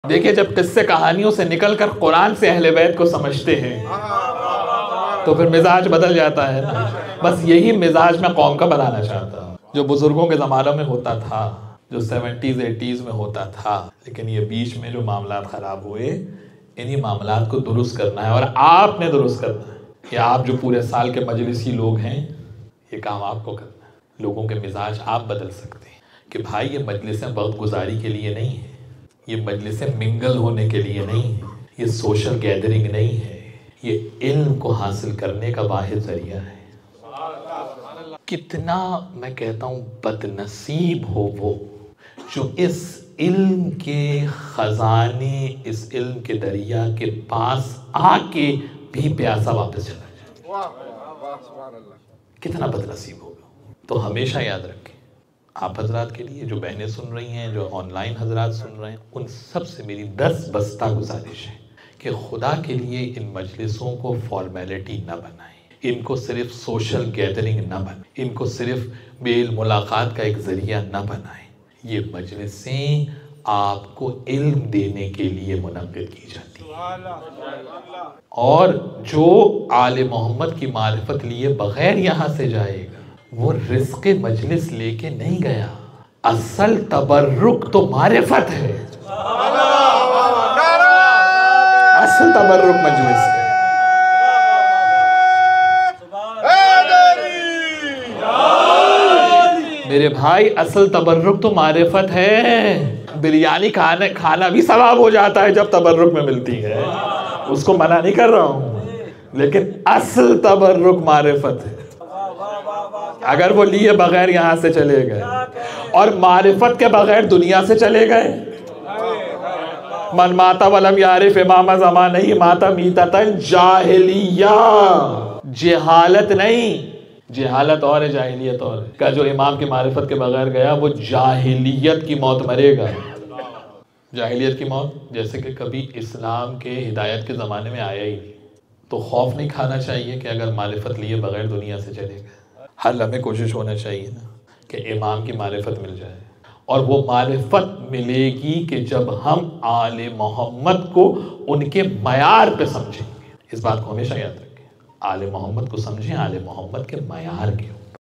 देखिए, जब किस्से कहानियों से निकलकर कुरान से अहले बैत को समझते हैं तो फिर मिजाज बदल जाता है ना। बस यही मिजाज मैं कौम का बनाना चाहता हूँ, जो बुजुर्गों के ज़मानों में होता था, जो 70s 80s में होता था। लेकिन ये बीच में जो मामलात ख़राब हुए, इन्हीं मामलात को दुरुस्त करना है और आपने दुरुस्त करना है। कि आप जो पूरे साल के मजलिसी लोग हैं, ये काम आपको करना है। लोगों के मिजाज आप बदल सकते हैं कि भाई ये मजलिसें वक्त गुजारी के लिए नहीं है, ये मजलिसें मिंगल होने के लिए नहीं है, ये सोशल गैदरिंग नहीं है, ये इल्म को हासिल करने का वाहिद जरिया है। कितना मैं कहता हूँ बदनसीब हो वो जो इस इल्म के खजाने, इस इल्म के दरिया के पास आके भी प्यासा वापस चला जाए। कितना बदनसीब होगा। तो हमेशा याद रखें, आप हजरात के लिए, जो बहनें सुन रही हैं, जो ऑनलाइन हजरात सुन रहे हैं, उन सब से मेरी 10 बस्ता गुजारिश है कि खुदा के लिए इन मजलिसों को फॉर्मेलिटी न बनाएं, इनको सिर्फ सोशल गैदरिंग न बनाएं, इनको सिर्फ मेल मुलाकात का एक ज़रिया न बनाएं। ये मजलिसें आपको इल्म देने के लिए मुनक़्क़िद की जाती हैं। और जो आले मोहम्मद की मारिफत लिए बग़ैर यहाँ से जाएगा, वो रिज़्क़े मजलिस लेके नहीं गया। असल तबर्रुक तो मारिफत है, असल तबर्रुक मजलिस है। मेरे भाई, असल तबर्रुक तो मारिफत है। बिरयानी खाना भी सवाब हो जाता है जब तबर्रुक में मिलती है, उसको मना नहीं कर रहा हूँ, लेकिन असल तबर्रुक मारिफत है। अगर वो लिए बगैर यहाँ से चले गए और मारिफत के बगैर दुनिया से चले गए, मन माता वलम यारिफ इमाम ज़मा नहीं माता मीततन जाहिलिया, जहालत नहीं, जहालत और है, जाहिलियत और है। का जो इमाम की मारिफत के बगैर गया वो जाहिलियत की मौत मरेगा। जाहिलियत की मौत, जैसे कि कभी इस्लाम के हिदायत के ज़माने में आया ही नहीं। तो खौफ नहीं खाना चाहिए कि अगर मारिफत लिए बगैर दुनिया से चले गए। हर लम्हे कोशिश होना चाहिए ना कि इमाम की मारिफत मिल जाए। और वो मारिफत मिलेगी कि जब हम आले मोहम्मद को उनके मयार पे समझेंगे। इस बात को हमेशा याद रखें, आले मोहम्मद को समझें आले मोहम्मद के मयार के।